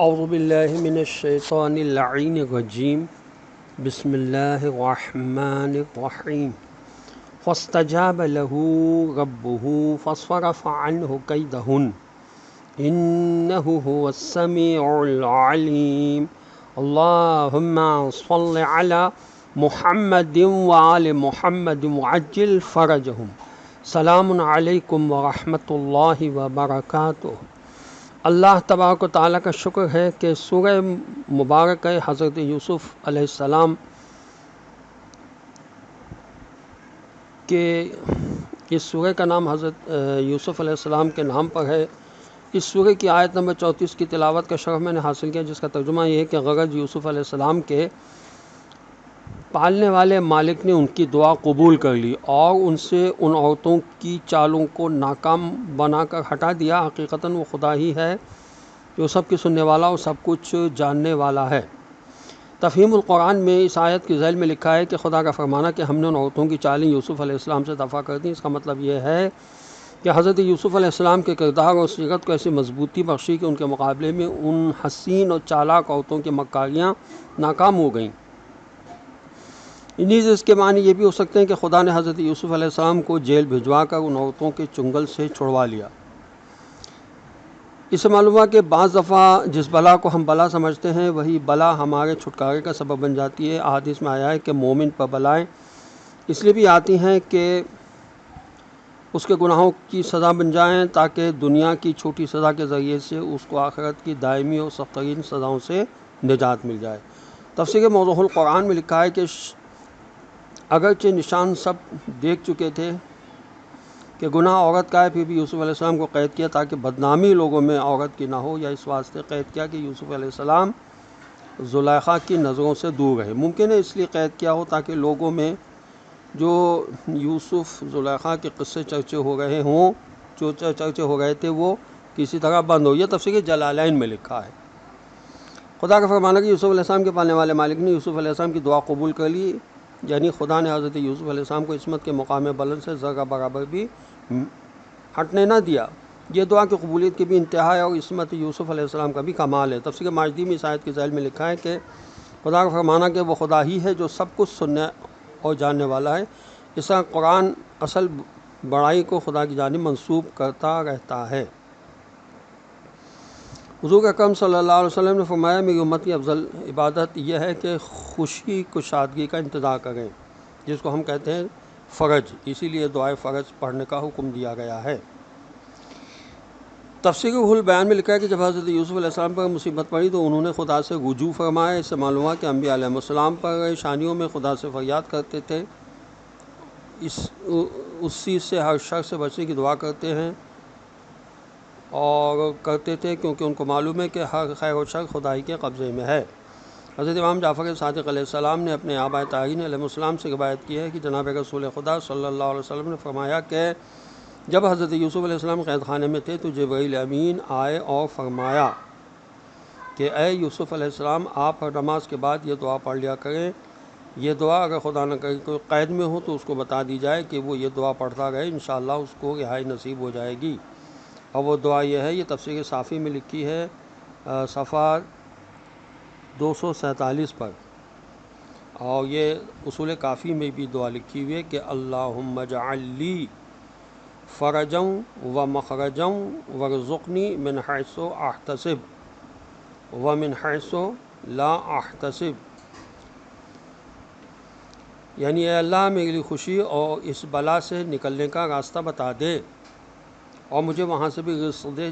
اعوذ باللہ من الشیطان اللعین الرجیم بسم اللہ الرحمن الرحیم فاستجاب له ربه فصرف عنه کیدہن انہ هو السمیع العلیم اللہم صل علی محمد وآل محمد وعجل فرجہم سلام علیکم ورحمۃ اللہ وبرکاتہ۔ اللہ تبارک و تعالیٰ کا شکر ہے کہ سورہ مبارک حضرت یوسف علیہ السلام کے اس سورہ کا نام حضرت یوسف علیہ السلام کے نام پر ہے۔ اس سورہ کی آیت نمبر 34 کی تلاوت کا شرف میں نے حاصل کیا، جس کا ترجمہ یہ ہے کہ غرض یوسف علیہ السلام کے پالنے والے مالک نے ان کی دعا قبول کر لی اور ان سے ان عورتوں کی چالوں کو ناکام بنا کر ہٹا دیا۔ حقیقتاً وہ خدا ہی ہے جو سب کی سننے والا اور سب کچھ جاننے والا ہے۔ تفہیم القرآن میں اس آیت کی ذیل میں لکھا ہے کہ خدا کا فرمانا کہ ہم نے ان عورتوں کی چالیں یوسف علیہ السلام سے دفع کر دیں، اس کا مطلب یہ ہے کہ حضرت یوسف علیہ السلام کے کردار اور سیرت کو ایسی مضبوطی بخشی کہ ان کے مقابلے میں ان حسین اور چالاک عورتوں کی مکاریاں ناکام ہو گئیں۔ انہی سے اس کے معنی یہ بھی ہو سکتے ہیں کہ خدا نے حضرت یوسف علیہ السلام کو جیل بھجوا کر ان عورتوں کے چنگل سے چھڑوا لیا۔ اس سے معلوم ہوا کہ بعض دفعہ جس بلا کو ہم بلا سمجھتے ہیں وہی بلا ہمارے چھٹکارے کا سبب بن جاتی ہے۔ احادیث میں آیا ہے کہ مومن پر بلائیں اس لیے بھی آتی ہیں کہ اس کے گناہوں کی سزا بن جائیں، تاکہ دنیا کی چھوٹی سزا کے ذریعے سے اس کو آخرت کی دائمی اور سخت ترین سزاؤں سے نجات مل جائے۔ تفسیر موضوع القرآن میں لکھا ہے کہ اگرچہ نشان سب دیکھ چکے تھے کہ گناہ عورت کا ہے، پھر بھی یوسف علیہ السلام کو قید کیا تاکہ بدنامی لوگوں میں عورت کی نہ ہو، یا اس واسطے قید کیا کہ یوسف علیہ السلام زلیخا کی نظروں سے دور رہے۔ ممکن ہے اس لیے قید کیا ہو تاکہ لوگوں میں جو یوسف زلیخا کے قصے چرچے ہو رہے ہوں، جو چرچے ہو رہے تھے، وہ کسی طرح بند ہو۔ یہ تفسیر جلالین میں لکھا ہے۔ خدا کا فرمانا کہ یوسف علیہ السلام کے پالنے والے مالک نے یوسف علیہ السلام کی دعا قبول کر لی، یعنی خدا نے حضرت یوسف علیہ السلام کو عصمت کے مقام بلند سے ذرہ برابر بھی ہٹنے نہ دیا۔ یہ دعا کی قبولیت کی بھی انتہا ہے اور عصمت یوسف علیہ السلام کا بھی کمال ہے۔ تفسیر ماجدی میں اس آیت کی ذیل میں لکھا ہے کہ خدا کا فرمانا کہ وہ خدا ہی ہے جو سب کچھ سننے اور جاننے والا ہے۔ اس طرح قرآن اصل بڑائی کو خدا کی جانب منسوب کرتا رہتا ہے۔ حضور اکرم صلی اللہ علیہ وسلم نے فرمایا میری امت کی افضل عبادت یہ ہے کہ خوشی کشادگی کا انتظار کریں، جس کو ہم کہتے ہیں فرج، اسی لیے دعائے فرج پڑھنے کا حکم دیا گیا ہے۔ تفسیر روح البیان میں لکھا ہے کہ جب حضرت یوسف علیہ السلام پر مصیبت پڑی تو انہوں نے خدا سے رجوع فرمایا۔ اس سے معلوم ہوا کہ انبیاء علیہ السلام پر شانیوں میں خدا سے فریاد کرتے تھے، اس چیز سے ہر شر سے بچنے کی دعا کرتے ہیں اور کرتے تھے، کیونکہ ان کو معلوم ہے کہ ہر خیر و شر خدائی کے قبضے میں ہے۔ حضرت امام جعفر صادق علیہ السلام نے اپنے آباء طاہرین علیہ السلام سے روایت کی ہے کہ جناب رسول خدا صلی اللہ علیہ وسلم نے فرمایا کہ جب حضرت یوسف علیہ السلام قید خانے میں تھے تو جبرائیل امین آئے اور فرمایا کہ اے یوسف علیہ السلام، آپ ہر نماز کے بعد یہ دعا پڑھ لیا کریں۔ یہ دعا اگر خدا نہ کرے کوئی قید میں ہو تو اس کو بتا دی جائے کہ وہ یہ دعا پڑھتا رہے، انشاءاللہ اس کو رہائی نصیب ہو جائے گی۔ اور وہ دعا یہ ہے، یہ تفسیر صافی میں لکھی ہے صفحہ 247 پر، اور یہ اصول کافی میں بھی دعا لکھی ہوئی ہے کہ اللہم اجعل لی فرجا و مخرجا وارزقنی من حیث احتسب ومن حیث لا احتسب، یعنی اے اللہ میرے لیے خوشی اور اس بلا سے نکلنے کا راستہ بتا دے، اور مجھے وہاں سے بھی رزق دے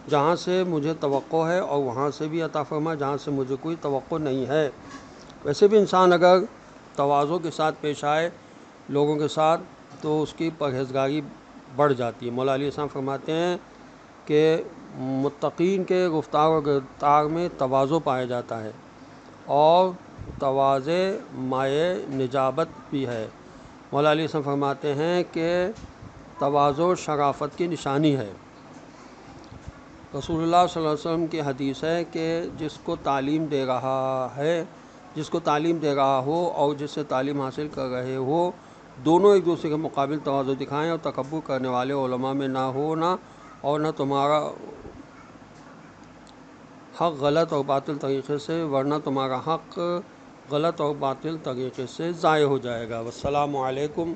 جہاں سے مجھے توقع ہے، اور وہاں سے بھی عطا فرما جہاں سے مجھے کوئی توقع نہیں ہے۔ ویسے بھی انسان اگر تواضع کے ساتھ پیش آئے لوگوں کے ساتھ تو اس کی پرہیزگاری بڑھ جاتی ہے۔ مولا علی السلام فرماتے ہیں کہ متقین کے گفتار و کردار میں تواضع پایا جاتا ہے، اور تواضع مائع نجابت بھی ہے۔ مولا علی السلام فرماتے ہیں کہ تواضع شرافت کی نشانی ہے۔ رسول اللہ صلی اللہ علیہ وسلم کی حدیث ہے کہ جس کو تعلیم دے رہا ہو اور جس سے تعلیم حاصل کر رہے ہو، دونوں ایک دوسرے کے مقابل تواضع دکھائیں، اور تکبر کرنے والے علماء میں نہ ہونا اور نہ تمہارا حق غلط اور باطل طریقے سے، ورنہ تمہارا حق غلط اور باطل طریقے سے ضائع ہو جائے گا۔ والسلام علیکم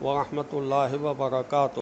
ورحمۃ اللہ وبرکاتہ۔